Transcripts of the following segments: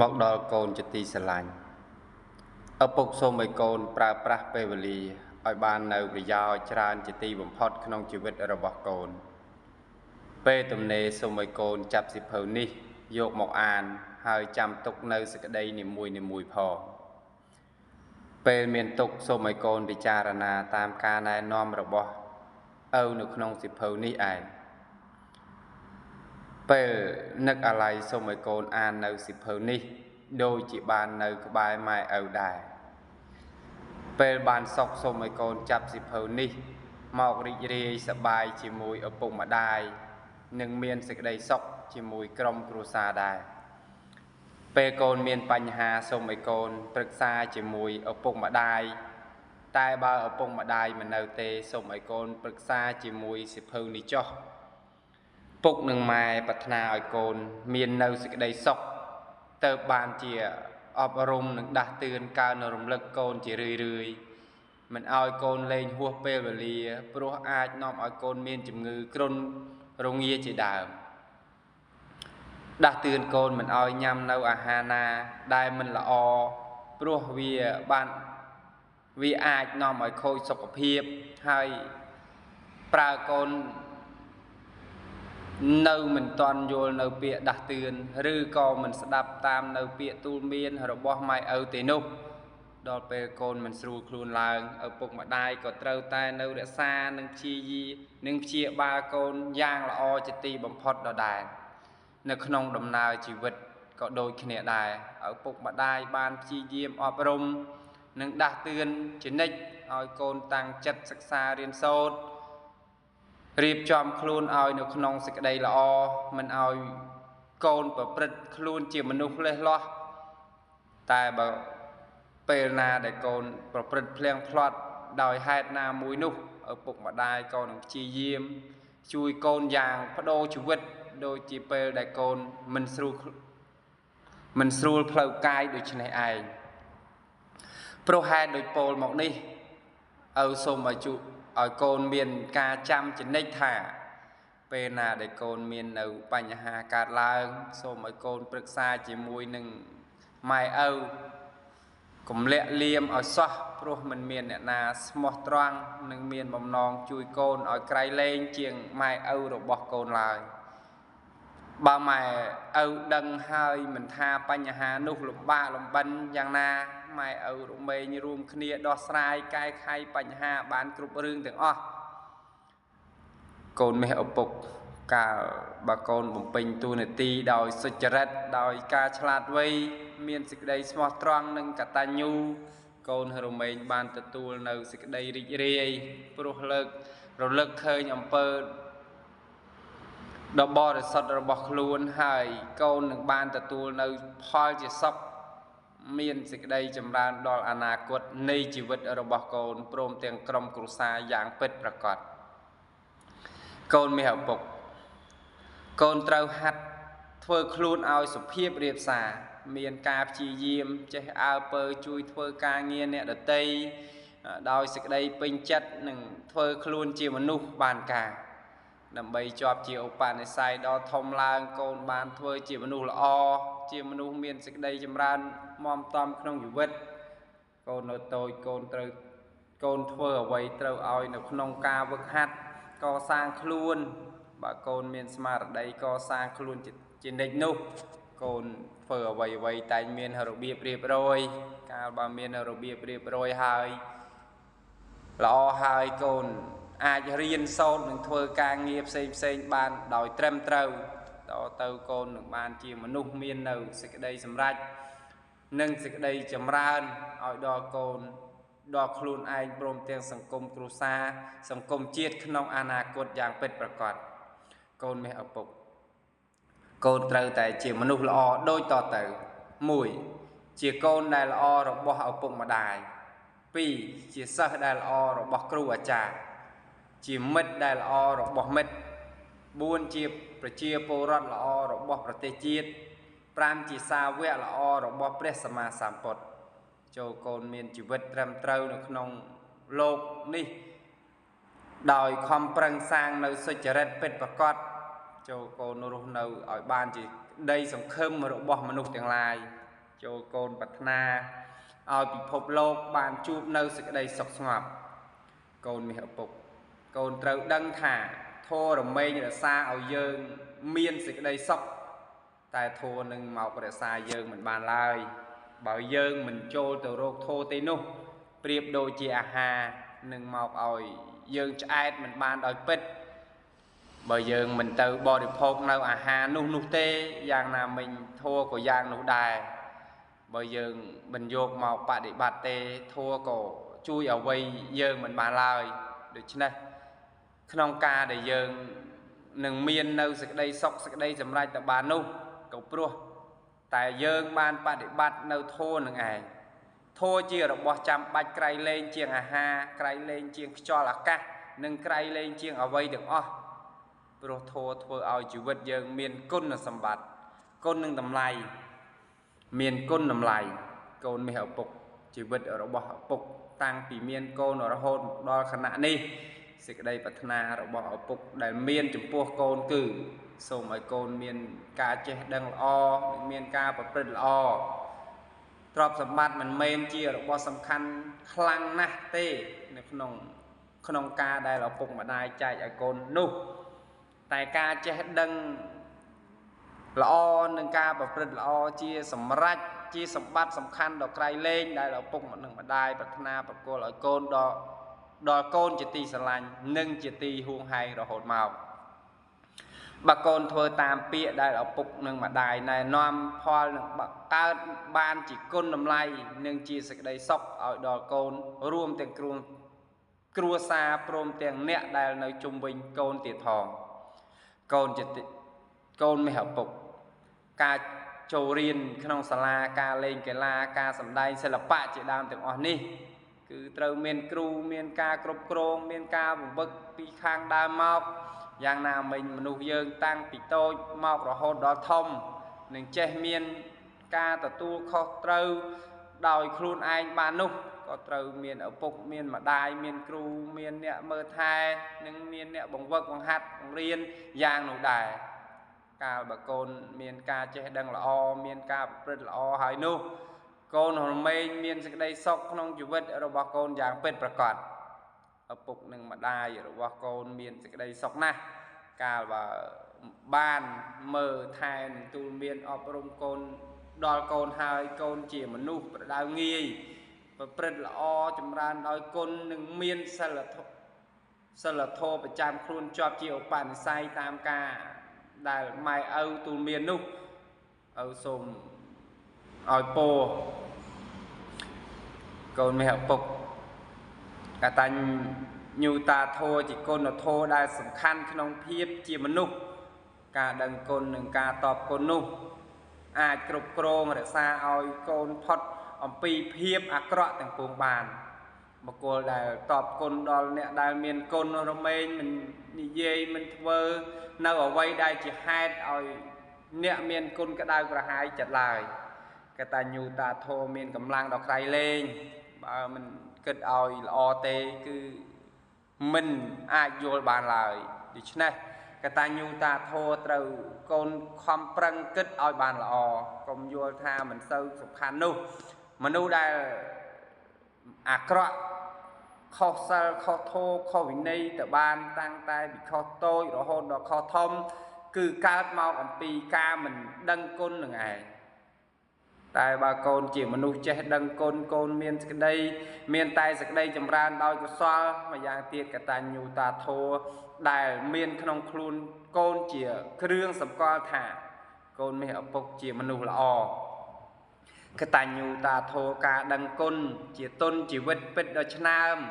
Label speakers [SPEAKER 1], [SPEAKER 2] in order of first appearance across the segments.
[SPEAKER 1] មកដល់កូនជាទីស្រឡាញ់ឪពុកសូមឲ្យកូនប្រើប្រាស់ពេលវេលាឲ្យបាននៅប្រយោជន៍ច្រើនជាទីបំផុតក្នុងជីវិតរបស់កូនពេលទំនេរសូមឲ្យកូនចាប់សៀវភៅនេះយកមកអានហើយចាំទុកនៅសេចក្តីនីមួយៗផងពេលមានទុកសូមឲ្យកូនពិចារណាតាមការណែនាំរបស់ឪនៅក្នុងសៀវភៅនេះឯងពេលនឹកអាល័យសូមឲ្យកូនអាននៅសៀវភៅនេះដូចជាបាននៅក្បែរម៉ែឪដែរពេលបានសុខសូមឲ្យកូនចាប់សៀវភៅនេះមករីករាយសប្បាយជាមួយឪពុកម្ដាយនិងមានសេចក្តីសុខជាមួយក្រុមគ្រួសារដែរពេលកូនមានបញ្ហាសូមឲ្យកូនប្រឹក្សាជាមួយឪពុកម្ដាយតែបើឪពុកម្ដាយមិននៅទេសូមឲ្យកូនប្រឹក្សាជាមួយសៀវភៅនេះចុះពុកនិងម៉ែប្រាថ្នាឲ្យកូនមាននៅសេចក្តីសុខទៅបានជាអប់រំនិងដាស់តឿនកើនរំលឹកកូនជារឿយមិនឲ្យកូនលេងហួសពេលវេលាព្រោះអាចនាំឲ្យកូនមានជំងឺគ្រុនរងាជាដើមដាស់តឿនកូនមិនឲ្យញ៉ាំនៅអាហារណាដែលមិនល្អព្រោះវាអាចនាំឲ្យខូចសុខភាពហើយប្រើកូននៅមិនទាន់យល់នៅពាក្យដាស់តឿនឬក៏មិនស្ដាប់តាមនៅពាក្យទូលមានរបស់ម៉ែឪទេនោះដល់ពេលកូនមិនស្រួលខ្លួនឡើងឪពុកម្ដាយក៏ត្រូវតែនៅរក្សានិងព្យាបាលកូនយ៉ាងល្អជាទីបំផុតដដែលនៅក្នុងដំណើរជីវិតក៏ដូចគ្នាដែរឪពុកម្ដាយបានព្យាយាមអប់រំនិងដាស់តឿនជានិច្ចឲ្យកូនតាំងចិត្តសិក្សារៀនសូត្ររៀបចំខ្លួនឲ្យនៅក្នុងសេចក្តីល្អមិនឲ្យកូនប្រព្រឹត្តខ្លួនជាមនុស្សលេះលោះតែបើពេលណាដែលកូនប្រព្រឹត្តភ្លៀងផ្្លាត់ដោយហេតុណាមួយនោះឪពុកម្ដាយក៏នឹងព្យាយាមជួយកូនយ៉ាងបដូរជីវិតដូចជាពេលដែលកូនមិនស្រួលផ្លូវកាយដូចនេះឯងព្រោះហេតុដូចពោលមកនេះឪសូមឲ្យកូនមានការចាំចំណេញថាពេលណាដែលកូនមាននៅបញ្ហាកើតឡើងសូមឲ្យកូនប្រឹក្សាជាមួយនឹងម៉ែឪកុំលាក់លៀមឲ្យសោះព្រោះមិនមានអ្នកណាស្មោះត្រង់និងមានបំណងជួយកូនឲ្យក្រៃលែងជាងម៉ែឪរបស់កូនឡើយបើម៉ែឪដឹងហើយមិនថាបញ្ហានោះលំបាកលំបិនយ៉ាងណាម៉ែឪរមែងរួមគ្នាដោះស្រាយកែខៃបញ្ហាបានគ្រប់រឿងទាំងអស់កូនមេឪពុកកាលបើកូនបំពេញតួនាទីដោយសុចរិតដោយការឆ្លាតវៃមានសេចក្តីស្មោះត្រង់និងកតញ្ញូកូនរមែងបានទទួលនៅសេចក្តីរីករាយព្រោះរលឹកឃើញអំពើដ៏បរិសុទ្ធរបស់ខ្លួនហើយកូននឹងបានទទួលនៅផលជាសុខមានសេចក្តីចម្រើនដល់អនាគតនៃជីវិតរបស់កូនព្រមទាំងក្រុមគ្រួសារយ៉ាងពិតប្រាកដកូនមាសឪពុកកូនត្រូវហាត់ធ្វើខ្លួនឲ្យសុភាពរាបសារមានការព្យាយាមចេះអើពើជួយធ្វើការងារអ្នកដទៃដោយសេចក្តីពេញចិត្តនិងធ្វើខ្លួនជាមនុស្សបានការដើម្បីជាប់ជាឧបនិស្ស័យដ៏ធំឡើងកូនបានធ្វើជាមនុស្សល្អជាមនុស្សមានសេចក្តីចម្រើនមមតំក្នុងជីវិតកូននៅតូចកូនធ្វើអ្វីត្រូវឲ្យនៅក្នុងការវឹកហាត់កសាងខ្លួនបើកូនមានស្មារតីកសាងខ្លួនជានិច្ចនោះកូនធ្វើអ្វីតែងមានរបៀបរៀបរយកាលបើមានរបៀបរៀបរយហើយល្អហើយកូនអាចរៀនសូត្រនិងធ្វើការងារផ្សេងបានដោយត្រឹមត្រូវដល់ទៅកូននឹងបានជាមនុស្សមាននៅសេចក្តីសម្រេចនិងសេចក្តីចម្រើនឲ្យដល់កូនដល់ខ្លួនឯងព្រមទាំងសង្គមគ្រួសារសង្គមជាតិក្នុងអនាគតយ៉ាងពិតប្រាកដកូនមាសឪពុកកូនត្រូវតែជាមនុស្សល្អដូចតទៅ1ជាកូនដែលល្អរបស់ឪពុកម្ដាយ2ជាសិស្សដែលល្អរបស់គ្រូអាចារ្យជាមិត្តដែលល្អរបស់មិត្ត4ជាប្រជាពលរដ្ឋល្អរបស់ប្រទេសជាតិ5ជាសាវកល្អរបស់ព្រះសម្មាសម្ពុទ្ធចូលកូនមានជីវិតត្រឹមត្រូវនៅក្នុងលោកនេះដោយខំប្រឹងសាងនៅសុចរិតពិតប្រាកដ châu côn rốt nâu ở ban chỉ đây sòng khâm mà độ bỏ mà nục tiếng lai châu côn bật na ở bị phộp lô bàn chụp nâu sự đây sọc ngọt côn mi hợp phục côn trâu đăng thả thô đồng mây như là xa ở dương miên sự đây sọc tại thô nâng màu của xa dương mình bàn lai bảo dương mình trôi từ rô thô tây nụ priệp đôi chè hà nâng màu ỏi dương chạy mình bàn đòi pít bởi dương mình từ bò đi phốt nâu hà nụ nụ tê giang nào mình thua của giang nụ đài bởi dương mình vô màu bạc đi bạc tê thua cổ chui ở vây dương mình bàn lai được chứ này không ca để dương nâng miên nâu sự đây sọc sự đây dầm lại tập bà nụ cậu pro tại dương ban bạc đi bạc nâu thua nâng ai thua chia được bỏ chăm bạch cây lên chiêng ha cây lên chiêng cho là ca nâng cây lên chiêng ở vây được o pro thua thua ao chịu vật dương miền côn là sầm bát côn nâng tầm lai miền côn nằm lại côn mèo bục chịu vật ở đó bỏ bục tăng bị miền côn ở đó hôn đo khả năng đi sự đây bật na rồi bỏ bục đại miền chụp pua côn cử xong rồi côn miền ca che đằng o miền ca bật bật o trọp sầm bát mình men chia rồi bỏ sầm khăn khăng na tê nông ca đây là bục mà đai chạy ở côn nu tại ca che đằng lọ nâng ca bật bật lọ chia sầm rách chia sầm bát sầm khăn đỏ cây lên đây là bục mà nâng mà đai bật na bật cô lại côn đò côn chỉ tì sờ lạnh nâng chỉ tì huông hay rồi hột màu bà côn thưa tam pịa đây là bục nâng mà đài này nom phò bà cao ban chỉ côn nằm lay nâng chia sạch đây sọc ở đò côn rùm tiền cua xa prom tiền nẹt đây là nơi trung bình côn tiệt thòng côn chỉ côn mới hợp bục ca châu riêng khăn sà la ca lên cái la ca sầm đai sẽ là bạ chỉ đam từng on đi cứ trâu miền cru miền ca cướp crong miền ca vùng bậc pi khang đa mọc giang nào mình nụ dương tăng pi tôi mọc rồi hôn đó thông nên che miền ca tờ tu khó trâu đòi khuôn anh ba nụ có trâu miền ở phục miền mà đai miền cru miền nẹt mơ thai nhưng miền nẹt bồng vợt bồng hạt bồng riêng giang nụ đài ca bà côn miền ca che đằng là o miền ca rất là o hai nu côn hồn mây miền sự đây sọc không chịu vật ở bà côn giang petประกอบở phục nâng mà đai ở bà côn miền sự đây sọc na ca và ban mờ thai tu miền ở trong côn đòi côn hai côn chỉ mà nu đào nghi và rất là o chấm ran đòi côn nâng miền sao là thô và chạm khuôn cho chiều bản say tam ca đại mai âu tu miền núc âu xôm oi po côn mèo phục cả tan nhu ta thô chỉ côn là thô đại sầm khăn trong thiếp chỉ mà núc cả đằng côn đằng cả tọp côn núc ai cướp crong để xa oi côn phật pi thiếp acro từng cuồng bàn mà cô là tọp côn đo nè đại miền côn nó men mình dây mình vơ nơi ở quay đây chỉ hai oi nè miền côn cái đai của hai chặt lại cái ta nhu ta thô miền cầm lang đọc cây lên mà mình kết oi o tê cứ mình ai vô bàn lại đi chứ này cái ta nhu ta thô từ côn khom prăng kết oi bàn là o còn vô tha mình sâu sụp khăn nu mà nu đây acro khó sao khó thô khó vì này từ ban tăng tay bị khó tôi rồi hôn đó khó thông cứ cao mau còn pi ca mình đăng côn là ngày tại bà côn chỉ mà nuôi che đăng côn miền đây miền tây sực đây chầm ran đôi của xoa mà giang tiệt cả ta nhu ta thô đại miền không khuôn côn chỉ kêu sầm co thả côn mẹ bộc chỉ mà nuôi là o cái ta nhu ta thô cả đăng côn chỉ tôn chỉ vứt vứt ở chân nam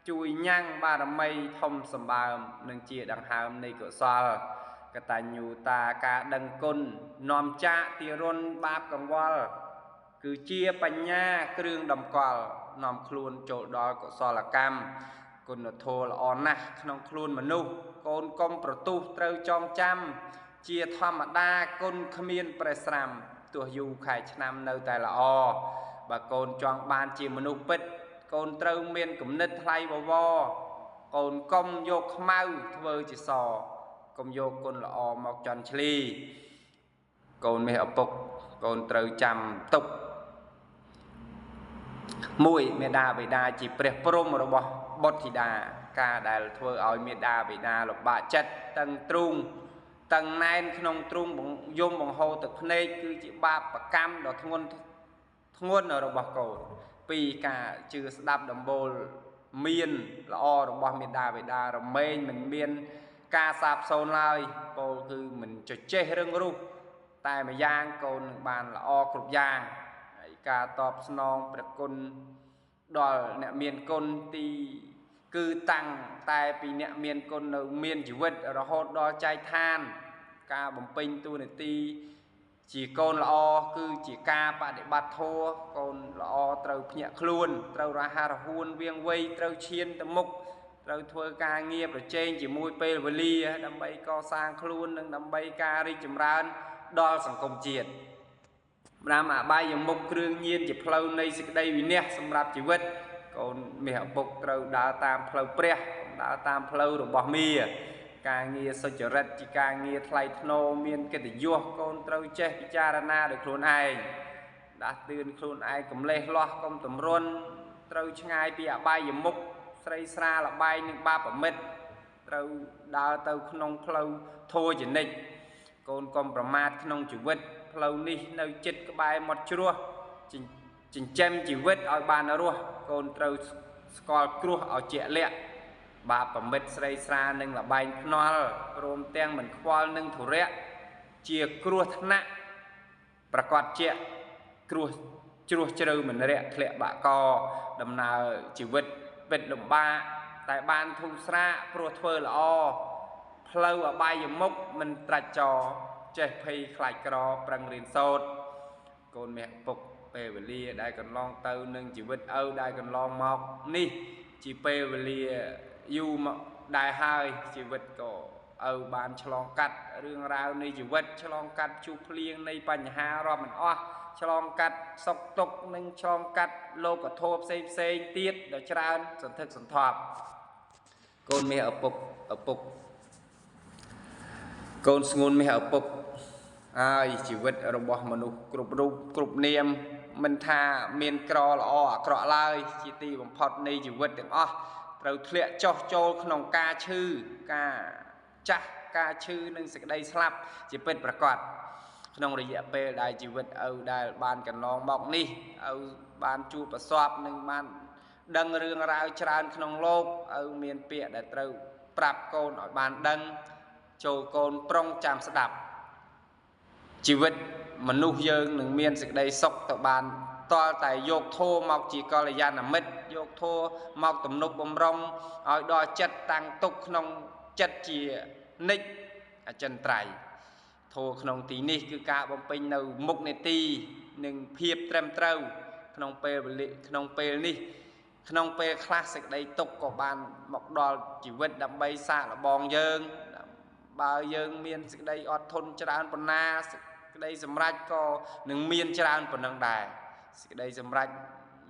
[SPEAKER 1] chui nhang ba đầm mây thông sầm ba nâng chia đằng hàm này của xoa cái ta nhu ta cả đằng côn nòm cha tia rôn ba cầm wall cứ chia bánh nha kêu đầm cò nòm khuôn chỗ đó của xoa là cam côn là thô là on nè nòm khuôn mà nu côn công pro tu trâu trong chăm chia thom mà đa côn khmiên presram tua du khai nam nơi tại là o bà côn chọn ban chia mà nu pít côn trâu miên cũng nít thay vào vo côn công vô mau thưa chỉ sò កុំយកគុណល្អមកចន់ឆ្លីកូនមេឪពុកកូនត្រូវចាំទុកមួយមេដាបិតាជាព្រះព្រំរបស់បុត្រធីតាការដែលធ្វើឲ្យមេដាបិតាលំបាកចិត្តតឹងទ្រូងតឹងណែនក្នុងទ្រូងយំបង្ហូរទឹកភ្នែកគឺជាបាបកម្មដ៏ធ្ងន់របស់កូនពីការជឿស្ដាប់ដំបូលមានល្អរបស់មេដាបិតារមែងមិនមានការសាបសូន្យឡើយពោលគឺមិនជជែករឹងរូសតែម្យ៉ាងកូននឹងបានល្អគ្រប់យ៉ាងហើយការតបស្នងព្រះគុណដល់អ្នកមានគុណទីគឺតាំងតែពីអ្នកមានគុណនៅមានជីវិតរហូតដល់ចែកឋានការបំពេញតួនាទីជាកូនល្អគឺជាការបដិបត្តិធម៌កូនល្អត្រូវភ្ញាក់ខ្លួនត្រូវរហ័សរហួនវាងវៃត្រូវឈានទៅមុខត្រូវធ្វើការងារប្រជែងជាមួយពេលវេលាដើម្បីកសាងខ្លួននិងដើម្បីការរីកចម្រើនដល់សង្គមជាតិប្រាំអបាយមុខគ្រឿងញៀនជាផ្លូវនៃសេចក្តីវិន័យសម្រាប់ជីវិតកូនមាសឪពុកត្រូវដើរតាមផ្លូវព្រះដើរតាមផ្លូវរបស់មាការងារសុចរិតជាការងារថ្លៃថ្នូរមានកិត្តិយសកូនត្រូវចេះពិចារណាដោយខ្លួនឯងដាស់តឿនខ្លួនឯងកុំលេះលាស់កុំតម្រុនត្រូវឆ្ងាយពីអបាយមុខស្រីស្រាលបែងនឹងបាបមិត្តត្រូវដើរទៅក្នុងផ្លូវធម៌ជានិច្ចកូនកុំប្រមាថក្នុងជីវិតផ្លូវនេះនៅចិត្តក្បែរមាត់ជ្រោះចិញ្ចឹមជីវិតឲ្យបានរស់កូនត្រូវស្គាល់គ្រោះឲ្យជាក់លាក់បាបមិត្តស្រីស្រានឹងលបែងភ្នាល់ព្រមទាំងមិនខ្វល់នឹងធុរៈជាគ្រោះថ្នាក់ប្រកាសជាគ្រោះជ្រោះជ្រៅមិនរាក់ធ្លាក់បាក់កដំណើរជីវិតពិតលំបាកតែបានធូរស្រាកព្រោះធ្វើល្អផ្លូវអបាយមុខមិនត្រាច់ចរចេះភ័យខ្លាចក្រប្រឹងរៀនសូត្រកូនមាសឪពុកពេលវេលាដែលកន្លងទៅនឹងជីវិតឪដែលកន្លងមកនេះជាពេលវេលាយូរមកដែរហើយជីវិតក៏ឪបានឆ្លងកាត់រឿងរ៉ាវនៃជីវិតឆ្លងកាត់ជួបភ្លៀងនៃបញ្ហារាប់មិនអស់ឆ្លងកាត់សុខទុក្ខនិងឆ្លងកាត់លោកធម៌ផ្សេងទៀតដ៏ច្រើនសន្ធឹកសន្ធាប់កូនមាសឪពុកកូនស្ងួនមាសឪពុកហើយជីវិតរបស់មនុស្សគ្រប់រូបគ្រប់នាមមិនថាមានក្រល្អអាក្រក់ឡើយជាទីបំផុតនៃជីវិតទាំងអស់ត្រូវធ្លាក់ចុះចូលក្នុងការឈឺការចាស់ការឈឺនិងសេចក្តីស្លាប់ជាពិតប្រាកដក្នុងរយៈពេលដែលជីវិតឪដែលបានកន្លងមកនេះឪបានជួបប្រសពនិងបានដឹងរឿងរ៉ាវច្រើនក្នុងលោកឪមានពាក្យដែលត្រូវប្រាប់កូនឲ្យបានដឹងចូលកូនប្រុងចាំស្ដាប់ជីវិតមនុស្សយើងនឹងមានសេចក្តីសុខទៅបានតលតែយកធម៌មកជាកល្យាណមិត្តយកធម៌មកទំនុកបំរុងឲ្យដល់ចិត្តតាំងទុកក្នុងចិត្តជានិច្ចអចិន្ត្រៃយ៍ធម៌ក្នុងទីនេះគឺការបំពេញនៅមុខនេតិនិងភាពត្រឹមត្រូវក្នុងពេលនេះក្នុងពេលខ្លះសេចក្តីទុកក៏បានមកដល់ជីវិតដើម្បីសាកល្បងយើងបើយើងមានសេចក្តីអត់ធន់ច្រើនប៉ុណ្ណាសេចក្តីសម្រេចក៏នឹងមានច្រើនប៉ុណ្ណឹងដែរសេចក្តីសម្រេច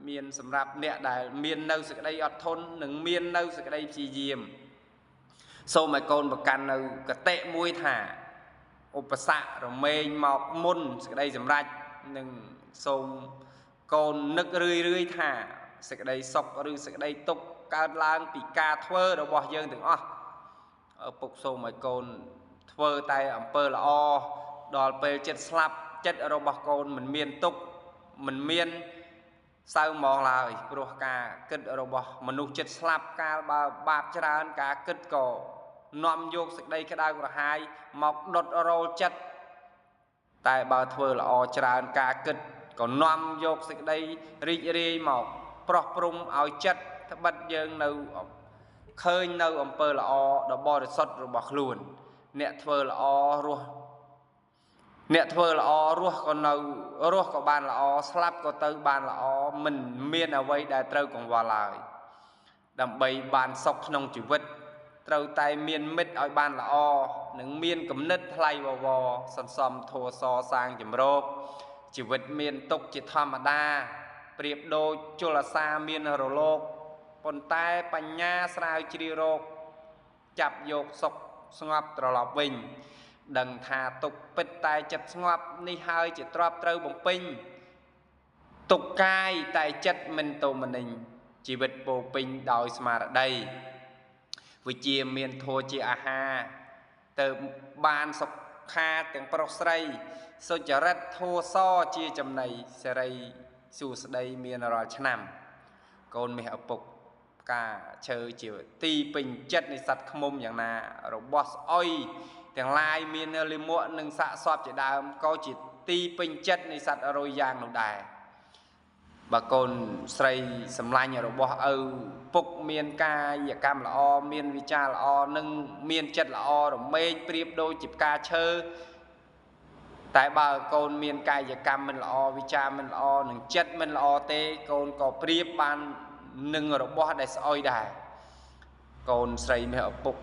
[SPEAKER 1] មានសម្រាប់អ្នកដែលមាននៅសេចក្តីអត់ធន់និងមាននៅសេចក្តីព្យាយាមសូមឲ្យកូនប្រកាន់នៅគតិមួយថាឧបសគ្គរមែងមកមុនសេចក្តីសម្រេចនិងសូមកូននឹករឿយថាសេចក្តីសុខឬសេចក្តីទុក្ខកើតឡើងពីការធ្វើរបស់យើងទាំងអស់ឪពុកសូមឲ្យកូនធ្វើតែអំពើល្អដល់ពេលចិត្តស្លាប់ចិត្តរបស់កូនមិនមានទុក្ខមិនមានសៅហ្មងឡើយព្រោះការគិតរបស់មនុស្សចិត្តស្លាប់កាលបើបាបច្រើនការគិតក៏នាំយកសេចក្តីក្តៅក្រហាយមកដុតរោលចិត្តតែបើធ្វើល្អច្រើនការគិតក៏នាំយកសេចក្តីរីករាយមកប្រោះព្រំឲ្យចិត្តត្បិតយើងនៅឃើញនៅអំពើល្អដ៏បរិសុទ្ធរបស់ខ្លួនអ្នកធ្វើល្អរស់ក៏នៅរស់ក៏បានល្អស្លាប់ក៏ទៅបានល្អមិនមានអ្វីដែលត្រូវកង្វល់ឡើយដើម្បីបានសុខក្នុងជីវិតត្រូវតែមានមិត្តឲ្យបានល្អនិងមានគំនិតថ្លៃវវសន្សំធัวសសាងចម្រោកជីវិតមានទុក្ខជាធម្មតាប្រៀបដូចជលសាមានរលកប៉ុន្តែបញ្ញាស្រាវជ្រាវរកចាប់យកសុខ ស្ងប់ត្រឡប់វិញដឹងថាទុកពិតតែចិត្តស្ងប់នេះហើយជាទ្រព្យត្រូវបំពេញទុកកាយតែចិត្តមិនតមនិញជីវិតពោពេញដោយស្មារតីវិជាមានធម៌ជាអាហារទៅបានសុខាទាំងប្រុសស្រីសុចរិតធម៌សជាចំណីសេរីសួស្តីមានរាល់ឆ្នាំកូនមាសឪពុកផ្កាឈើជាទីពេញចិត្តនៃសត្វឃ្មុំយ៉ាងណារបស់ស្អុយទាំងឡាយមានលិមួកនិងសាកសពជាដើមក៏ជាទីពេញចិត្តនៃសត្វអរុយយ៉ាងនោះដែរបើកូនស្រីសម្លាញ់របស់ឪពុកមានកាយកម្មល្អមានវិចារល្អនិងមានចិត្តល្អរមែងប្រៀបដូចជាផ្កាឈើតែបើកូនមានកាយកម្មមិនល្អវិចារមិនល្អនិងចិត្តមិនល្អទេកូនក៏ប្រៀបបាននឹងរបស់ដែលស្អុយដែរកូនស្រីមាសឪពុក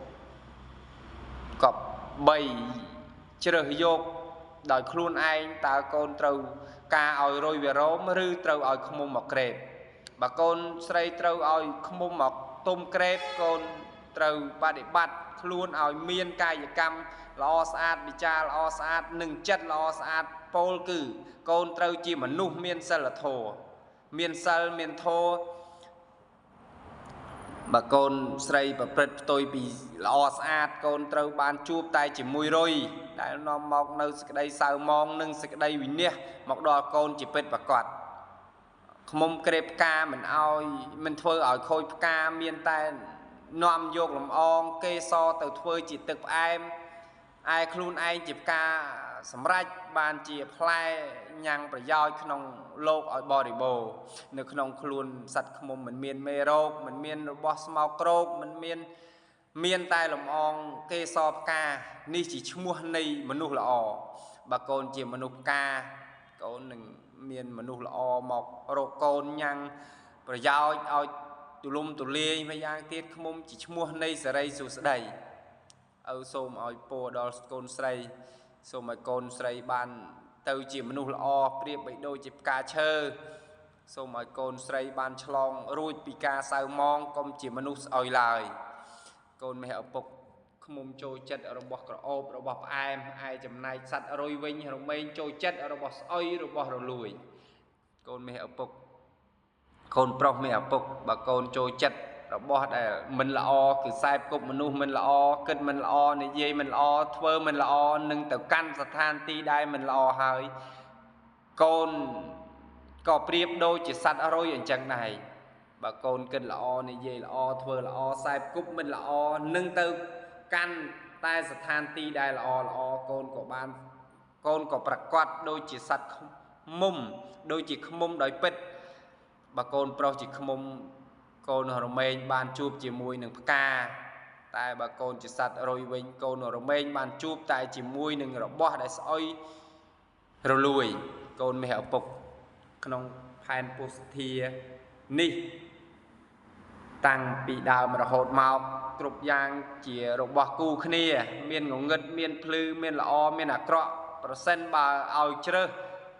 [SPEAKER 1] ក៏បីជ្រើសយកដោយខ្លួនឯងតើកូនត្រូវការឲ្យរុយវារោមឬត្រូវឲ្យឃ្មុំមកក្រេបបើកូនស្រីត្រូវឲ្យឃ្មុំមកទុំក្រេបកូនត្រូវបដិបត្តិខ្លួនឲ្យមានកាយកម្មល្អស្អាតវិចារល្អស្អាតនិងចិត្តល្អស្អាតពោលគឺកូនត្រូវជាមនុស្សមានសិលធម៌មានសិលមានធម៌បើកូនស្រីប្រព្រឹត្តផ្ទុយពីល្អស្អាតកូនត្រូវបានជួបតែជាមួយរុយដែលនាំមកនៅសេចក្តីសៅមងនិងសេចក្តីវិន័យមកដល់កូនជាពិតប្រាកដឃ្មុំក្រេបផ្កាមិនធ្វើឲ្យខូចផ្កាមានតែនាំយកលំអងគេសទៅធ្វើជាទឹកផ្អែមឯខ្លួនឯងជាផ្កាសម្រេចបានជាផ្លែញ៉ាំងប្រយោជន៍ក្នុងលោកឲ្យបរិបូរនៅក្នុងខ្លួនសត្វឃ្មុំមិនមានមេរោគមិនមានរបស់ស្មោកគ្រោកមិនមានតែលំអងគេសផ្កានេះជាឈ្មោះនៃមនុស្សល្អបើកូនជាមនុស្សផ្កាកូននឹងមានមនុស្សល្អមករកកូនញ៉ាំងប្រយោជន៍ឲ្យទូលំទូលាយម្យ៉ាងទៀតឃ្មុំជាឈ្មោះនៃសេរីសុស្ដីឪសូមឲ្យពរដល់កូនស្រីសូមឲ្យកូនស្រីបានទៅជាមនុស្សល្អប្រៀបបីដូចជាផ្កាឈើសូមឲ្យកូនស្រីបានឆ្លងរួចពីការសៅមងកុំជាមនុស្សស្អុយឡើយកូនមាសឪពុកឃ្មុំចូលចិត្តរបស់ក្រអូបរបស់ផ្អែមឯចំណែកសត្វរុយវិញរមែងចូលចិត្តរបស់ស្អុយរបស់រលួយកូនមាសឪពុកកូនប្រុសមាសឪពុកបើកូនចូលចិត្តរបស់ដែលមិនល្អគឺខ្សែគប់មនុស្សមិនល្អគិតមិនល្អនិយាយមិនល្អធ្វើមិនល្អនឹងទៅកាន់ស្ថានទីដែលមិនល្អហើយកូនក៏ប្រៀបដូចជាសត្វអរុយអញ្ចឹងដែរបើកូនគិតល្អនិយាយល្អធ្វើល្អខ្សែគប់មិនល្អនឹងទៅកាន់តែស្ថានទីដែលល្អកូនក៏ប្រកាសដូចជាសត្វឃ្មុំដូចជាឃ្មុំដោយពិតបើកូនប្រុសជាឃ្មុំកូនរមែងបានជួបជាមួយនឹងផ្កាតែបើកូនជាសត្វរុយវិញកូនរមែងបានជួបតែជាមួយនឹងរបស់ដែលស្អុយរលួយកូនមាសឪពុកក្នុងផែនពុស្ធានេះតាំងពីដើមរហូតមកគ្រប់យ៉ាងជារបស់គូគ្នាមានងងឹតមានភ្លឺមានល្អមានអាក្រក់ប្រសិនបើឲ្យជ្រើស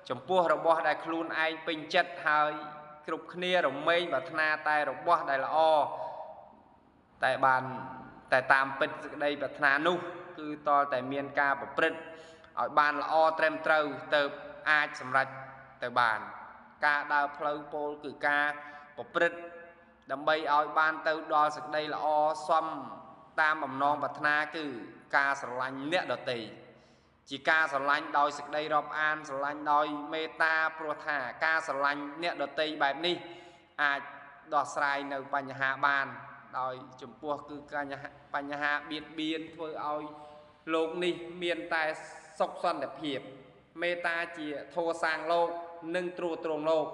[SPEAKER 1] ចំពោះរបស់ដែលខ្លួនឯងពេញចិត្តហើយគ្រប់គ្នារមែងប្រាថ្នាតែរបស់ដែលល្អតែតាមពិតសេចក្តីប្រាថ្នានោះគឺតលតែមានការប្រព្រឹត្តឲ្យបានល្អត្រឹមត្រូវទៅអាចសម្រេចទៅបានការដើរផ្លូវពោលគឺការប្រព្រឹត្តដើម្បីឲ្យបានទៅដល់សេចក្តីល្អសមតាមបំណងប្រាថ្នាគឺការស្រឡាញ់អ្នកដទៃជាការស្រឡាញ់ដោយសេចក្តីរាប់អានស្រឡាញ់ដោយមេត្តាព្រោះថាការស្រឡាញ់អ្នកដទៃបែបនេះអាចដោះស្រាយនៅបញ្ហាបានដោយចំពោះគឺបញ្ហាបៀតបៀនធ្វើឲ្យលោកនេះមានតែសុខសន្តិភាពមេត្តាជាធម៌សាងលោកនិងទ្រទ្រង់លោក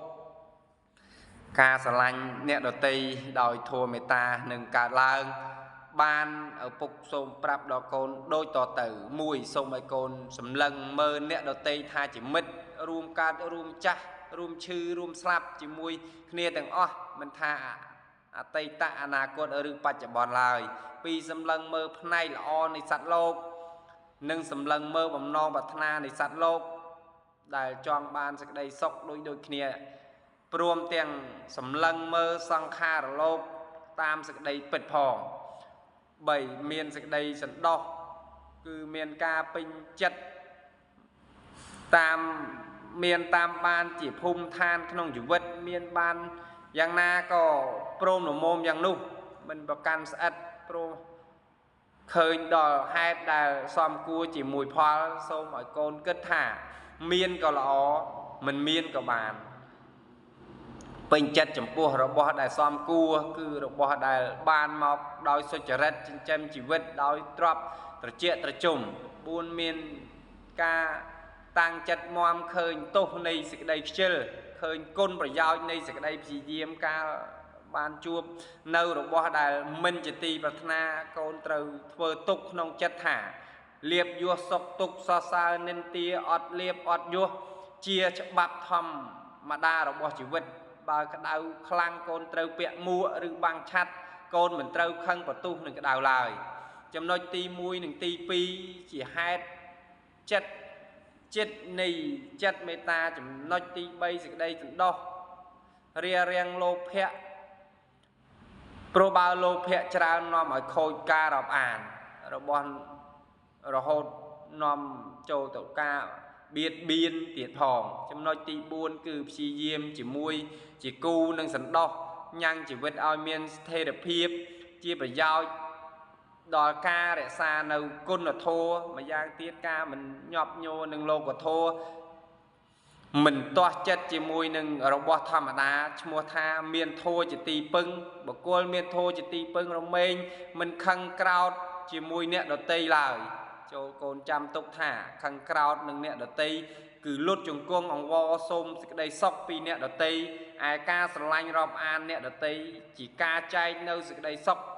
[SPEAKER 1] ការស្រឡាញ់អ្នកដទៃដោយធម៌មេត្តានឹងកើតឡើងបានឪពុកសូមប្រាប់ដល់កូនដូចតទៅ1សូមឲ្យកូនសម្លឹងមើលអ្នកដទៃថាជាមិត្តរួមកើតរួមចាស់រួមឈឺរួមស្លាប់ជាមួយគ្នាទាំងអស់មិនថាអតីតអនាគតឬបច្ចុប្បន្នឡើយ2សម្លឹងមើលផ្នែកល្អនៃសត្វលោកនិងសម្លឹងមើលបំណងប្រាថ្នានៃសត្វលោកដែលចង់បានសេចក្តីសុខដូចគ្នាព្រមទាំងសម្លឹងមើលសង្ខារលោកតាមសេចក្តីពិតផង3មានសេចក្តីសន្តោស cứ miền ca bình chất tam miền tam ban chỉ phum than trong chủ vật miền ban giang na có prom nổ mồm giang nu mình bảo can sát pro khơi đò hai đà xóm cua chỉ mùi pha xô mọi con kết thả miền có lọ mình miền có bàn bình chất chấm pua rồi bỏ đại xóm cua cứ rồi bỏ đại ban mọc đòi sôi chả rét chém chỉ vật đòi trọp trở chia trở chùm buôn miền ca tăng chất mòm khơi tốt này sẽ đây chơi khơi côn và giao này sẽ đây chỉ diêm ca ban chuột nâu rồi bỏ đại mình chỉ tì bát na côn từ vừa tục nông chất thả liệp vua sọc tục so sa nên tia ọt liệp ọt vua chia cho bắp thầm mà đa rồi bỏ chỉ vật bà cái đào khlang côn trâu bẹn mua rư bằng chặt côn mình trâu khăn và tu những cái đào lời trong nói ti mui những ti pi chỉ hai chất chất này chất meta trong nói ti bay sự đây chúng đo ria riang lô phe pro bao lô phe chả nó mọi khôi ca rập ản rồi bon rồi hốt nom châu tổ ca biết biên tiệt thòng trong nói ti buôn cứ chi diêm chỉ mui chỉ cu nâng sẵn đo nhang chỉ vật ao miên thê đẹp hiếp chia phải giao đòi ca để xa nâu côn là thô mà giang tiết ca mình nhọp nhô nâng lô của thô mình toa chất chỉ mui nâng ở bó thầm mà đá mua tha miên thô chỉ tì pưng bỏ cô miên thô chỉ tì pưng rồi mình khăn crowd chỉ mui nẹ đợt tây lời cho con chăm tục thả khăn crowd nâng nẹ đợt tây cứ lút chung cung ông vô xôm đây sóc pi nẹ đợt tây ai ca sờ lanh rộp an nẹ đợt tây chỉ ca chay nâu sự đây sóc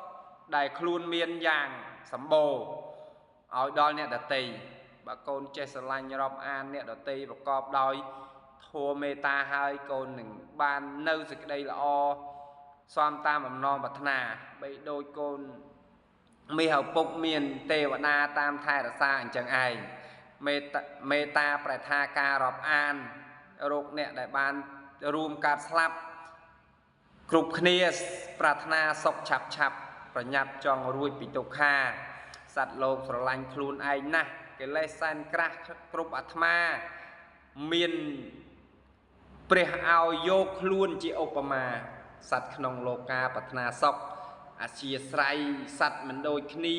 [SPEAKER 1] đại khuôn miên giang sắm bồ ở đó nè đợt tây bà con chơi sờ lanh rộp an nè đợt tây và cọp đòi thua meta hai con đừng ban nâu sự đây là o xoam tam ẩm non bật nà bị đôi con mi học bốc miền tây và na tam thai là xa chẳng ai meta phải tha ca rộp an rục nè đại ban room card slap group kia pratna sọc chập chậpประหยัดจองรวยปิตุคาสัตว์โลกสลังคลูนไอนะเกลัยสันกระกรุบอัตมาเมียนเปรียเอาโยคลูนจีโอปมาสัตว์ขนงโลกาปัฒนาศกอาชีพไรสัตว์มันโดยคณี